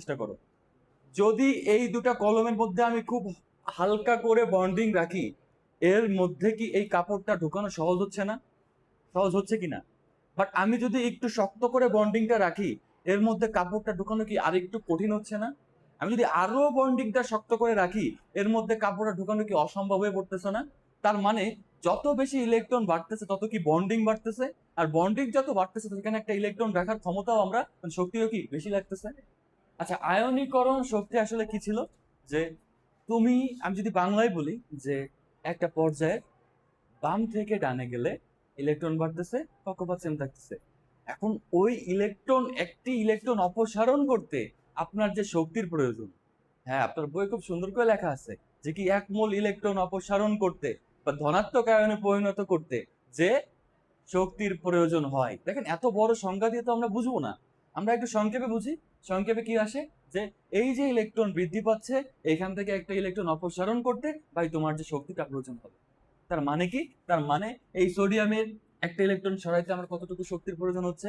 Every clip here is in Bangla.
চেষ্টা করো। যদি এই দুটা কলমের মধ্যে আমি খুব হালকা করে বন্ডিং রাখি, এর মধ্যে কি এই কাপড়টা ঢুকানো সহজ হচ্ছে না? সহজ হচ্ছে কিনা? বাট আমি যদি একটু শক্ত করে বন্ডিংটা রাখি, এর মধ্যে কাপড়টা ঢুকানো কি আর একটু কঠিন হচ্ছে না? আমি যদি আরো বন্ডিংটা শক্ত করে রাখি, এর মধ্যে কাপড়টা ঢুকানো কি অসম্ভব হয়ে পড়তেছে না? তার মানে যত বেশি ইলেকট্রন বাড়তেছে তত কি বন্ডিং বাড়তেছে, আর বন্ডিং যত বাড়তেছে সেখানে একটা ইলেকট্রন রাখার ক্ষমতাও আমরা, মানে শক্তিও কি বেশি লাগতেছে। আচ্ছা, আয়নীকরণ শক্তি আসলে কি ছিল? যে তুমি, আমি যদি বাংলায় বলি, যে একটা পর্যায়ে বাম থেকে ডানে গেলে ইলেকট্রন বাড়তেছে, কক্ষপথ সেম থাকতেছে। এখন ওই ইলেকট্রন, একটি ইলেকট্রন অপসারণ করতে আপনার যে শক্তির প্রয়োজন, হ্যাঁ আপনার বই খুব সুন্দর করে লেখা আছে যে কি 1 মোল ইলেকট্রন অপসারণ করতে বা ধনাত্মক আয়নে পরিণত করতে যে শক্তির প্রয়োজন হয়। দেখেন, এত বড় সংজ্ঞা দিয়ে তো আমরা বুঝবো না, আমরা একটু সংক্ষেপে বুঝি। সংক্ষেপে কি আসে, যে এই যে ইলেকট্রন বৃদ্ধি পাচ্ছে, এখান থেকে একটা ইলেকট্রন অপসারণ করতে ভাই তোমার যে শক্তিটা প্রয়োজন হবে। তার মানে কি? তার মানে এই সোডিয়ামের একটা ইলেকট্রন সরাইতে আমার কতটুকু শক্তির প্রয়োজন হচ্ছে,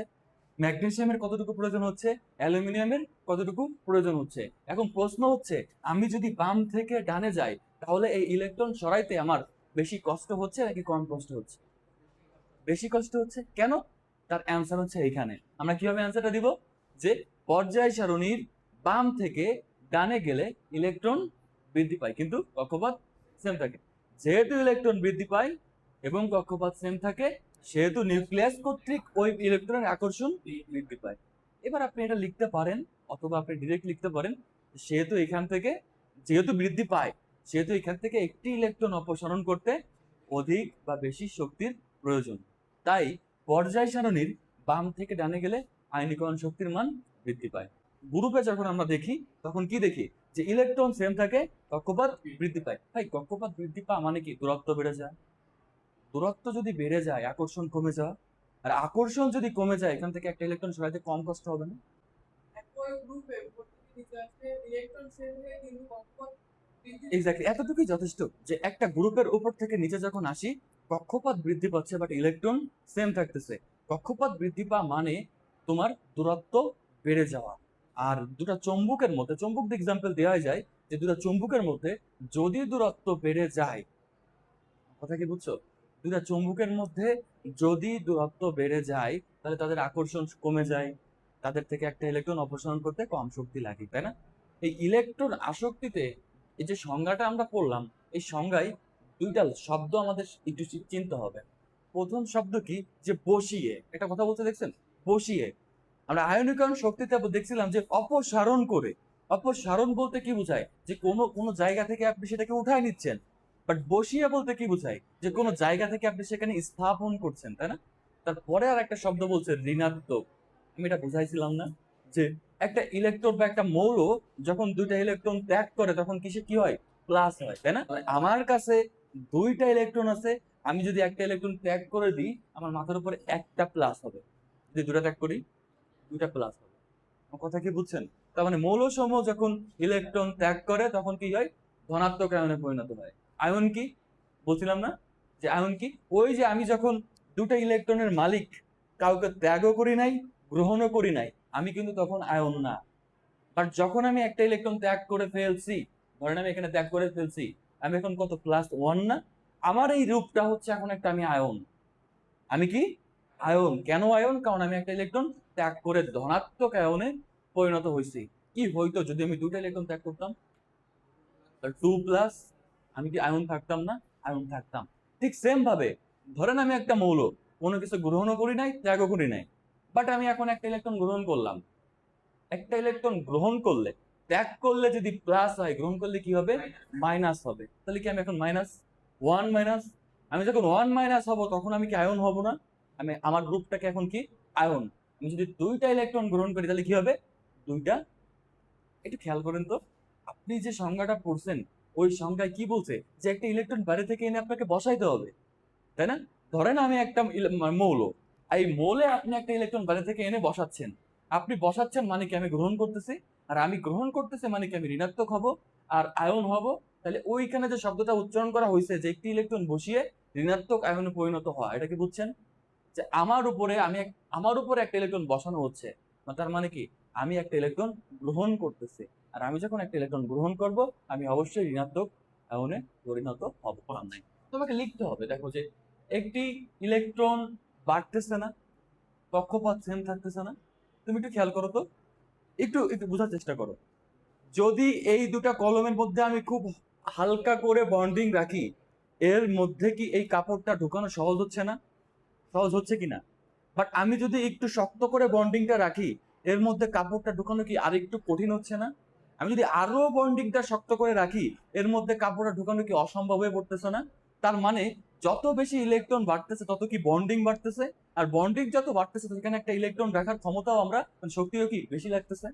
ম্যাগনেসিয়ামের কতটুকু প্রয়োজন হচ্ছে, অ্যালুমিনিয়ামের কতটুকু প্রয়োজন হচ্ছে। এখন প্রশ্ন হচ্ছে, আমি যদি বাম থেকে ডানে যাই, তাহলে এই ইলেকট্রন সরাইতে আমার বেশি কষ্ট হচ্ছে নাকি কম কষ্ট হচ্ছে? বেশি কষ্ট হচ্ছে। কেন? তার অ্যান্সার হচ্ছে এইখানে। আমরা কিভাবে অ্যান্সারটা দিব? যে পর্যায় সারণীর বাম থেকে ডানে গেলে ইলেকট্রন বৃদ্ধি পায় কিন্তু কক্ষপথ সেম থাকে। যেহেতু ইলেকট্রন বৃদ্ধি পায় এবং কক্ষপথ সেম থাকে, সেহেতু নিউক্লিয়াস কর্তৃক ওই ইলেকট্রনের আকর্ষণ বৃদ্ধি পায়। এবার আপনি এটা লিখতে পারেন, অথবা আপনি ডিরেক্ট লিখতে পারেন, সেহেতু এখান থেকে, যেহেতু বৃদ্ধি পায়, সেহেতু এখান থেকে একটি ইলেকট্রন অপসারণ করতে অধিক বা বেশি শক্তির প্রয়োজন। তাই পর্যায় সারণীর বাম থেকে ডানে গেলে আয়নীকরণ শক্তির মান বৃদ্ধি পায়। গ্রুপে যখন আমরা দেখি, তখন কি দেখি? যে ইলেকট্রন সেম থাকে, কক্ষপথ বৃদ্ধি পায়। ভাই, কক্ষপথ বৃদ্ধি পাওয়া মানে কি? দূরত্ব বেড়ে যায়। দূরত্ব যদি বেড়ে যায়, আকর্ষণ কমে যাওয়া। আর আকর্ষণ যদি কমে যায়, এখান থেকে একটা ইলেকট্রন সরাইতে কম কষ্ট হবে না? এক্স্যাক্টলি, এতটুকুই যথেষ্ট যে একটা গ্রুপের উপর থেকে নিচে যখন আসি, কক্ষপথ বৃদ্ধি পাচ্ছে বাট ইলেকট্রন সেম থাকতেছে। কক্ষপথ বৃদ্ধি পাওয়া মানে তোমার দূরত্ব বেড়ে যাওয়া। আর দুটা চৌম্বকের মধ্যে, চৌম্বক এক্সাম্পল দেওয়া যায়, যে দুটা চৌম্বকের মধ্যে যদি দূরত্ব বেড়ে যায়, কথা কি বুঝছো? দুটা চৌম্বকের মধ্যে যদি দূরত্ব বেড়ে যায়, তাহলে তাদের আকর্ষণ কমে যায়, তাদের থেকে একটা ইলেকট্রন অপসারণ করতে কম শক্তি লাগে, তাই না? এই ইলেকট্রন আসক্তিতে এই যে সংজ্ঞাটা আমরা পড়লাম, এই সংজ্ঞায় দুইটা শব্দ আমাদের একটু চিনতে হবে। প্রথম শব্দ কি? যে বসিয়ে, একটা কথা বলতে দেখছেন, বসিয়ে। আমরা আয়নীকরণ শক্তিতে দেখছিলাম যে অপসারণ করে। অপসারণ বলতে কি বোঝায়? যে কোনো কোনো জায়গা থেকে আপনি সেটাকে উঠায় নিচ্ছেন। বাট বসিয়ে বলতে কি বোঝায়? যে কোনো জায়গা থেকে আপনি সেখানে স্থাপন করছেন, তাই না? তারপরে আর একটা শব্দ বলছে ঋণাত্মক। আমি এটা বুঝাইছিলাম না, যে একটা ইলেকট্রন বা একটা মৌল যখন দুইটা ইলেকট্রন ত্যাগ করে, তখন কিসে কি হয়? প্লাস হয়, তাই না? আমার কাছে দুইটা ইলেকট্রন আছে, আমি যদি একটা ইলেকট্রন ত্যাগ করে দিই, আমার মাথার উপরে একটা প্লাস হবে। যদি দুটা ত্যাগ করি, দুইটা প্লাস হবে। আমার কথা কি বুঝছেন? তার মানে মৌলসমূহ যখন ইলেকট্রন ত্যাগ করে, তখন কি হয়? ধনাত্মক আয়নে পরিণত হয়। আয়ন কি বলছিলাম না? যে আয়ন কি? ওই যে আমি যখন দুটো ইলেকট্রনের মালিক, কাউকে ত্যাগও করি নাই, গ্রহণও করি নাই, আমি কিন্তু তখন আয়ন না। বাট যখন আমি একটা ইলেকট্রন ত্যাগ করে ফেলছি, ধরেন আমি এখানে ত্যাগ করে ফেলছি, আমি এখন কত? +1 না? আমার এই রূপটা হচ্ছে এখন একটা, আমি আয়ন। আমি কি? আয়ন। কেন আয়ন? কারণ আমি একটা ইলেকট্রন ত্যাগ করে ধনাত্মক আয়নে পরিণত হয়েছি। কি হইতো যদি আমি দুটো ইলেকট্রন ত্যাগ করতাম? 2+, আমি কি আয়ন থাকতাম না? আয়ন থাকতাম। ঠিক সেম ভাবে ধরেন আমি একটা মৌল, কোনো কিছু গ্রহণও করি নাই, ত্যাগও করি নাই, বাট আমি এখন একটা ইলেকট্রন গ্রহণ করলাম। একটা ইলেকট্রন গ্রহণ করলে, ত্যাগ করলে যদি প্লাস হয়, গ্রহণ করলে কি হবে? মাইনাস হবে। তাহলে কি আমি এখন -1 আমি যখন 1 হব, তখন আমি কি আয়ন হব না? আমি, আমার গ্রুপটাকে এখন কি? আয়ন। আমি যদি দুইটা ইলেকট্রন গ্রহণ করি, তাহলে কি হবে? দুইটা। একটু খেয়াল করেন তো, আপনি যে সংজ্ঞাটা পড়ছেন, ওই সংজ্ঞায় কি বলছে? যে একটা ইলেকট্রন বাইরে থেকে এনে আপনাকে বসাইতে হবে, তাই না? ধরেন আমি একটা মৌল, এই মৌলে আপনি একটা ইলেকট্রন বাইরে থেকে এনে বসাচ্ছেন। আপনি বসাচ্ছেন মানে কি? আমি গ্রহণ করতেছি। আর আমি গ্রহণ করতেছি মানে কি? আমি ঋণাত্মক হব আর আয়ন হব। তাহলে ওইখানে যে শব্দটা উচ্চারণ করা হয়েছে, যে একটি ইলেকট্রন বসিয়ে ঋণাত্মক আয়নে পরিণত হওয়া, এটা কি বুঝছেন? যে আমার উপরে একটা ইলেকট্রন বসানো হচ্ছে, তার মানে কি? আমি একটা ইলেকট্রন গ্রহণ করতেছি, আর আমি যখন একটা ইলেকট্রন গ্রহণ করব আমি অবশ্যই ঋণাত্মক আয়নে পরিণত হব। নাই তোমাকে লিখতে হবে, দেখো যে একটি ইলেকট্রন বাড়তেছে না, কক্ষপথ সেম থাকতেছে না। তুমি একটু খেয়াল করো তো, একটু একটু বোঝার চেষ্টা করো। যদি এই দুটা কলমের মধ্যে আমি খুব হালকা করে বন্ডিং রাখি, এর মধ্যে কি এই কাপড়টা ঢুকানো সহজ হচ্ছে না? সহজ হচ্ছে কিনা? বাট আমি যদি একটু শক্ত করে বন্ডিংটা রাখি, এর মধ্যে কাপড়টা ঢুকানো কি আর একটু কঠিন হচ্ছে না? আমি যদি আরো বন্ডিংটা শক্ত করে রাখি, এর মধ্যে কাপড়টা ঢুকানো কি অসম্ভব হয়ে পড়তেছে না? তার মানে যত বেশি ইলেকট্রন বাড়তেছে তত কি বন্ডিং বাড়তেছে, আর বন্ডিং যত বাড়তেছে সেখানে একটা ইলেকট্রন রাখার ক্ষমতাও আমরা, মানে শক্তিও কি বেশি লাগতেছে।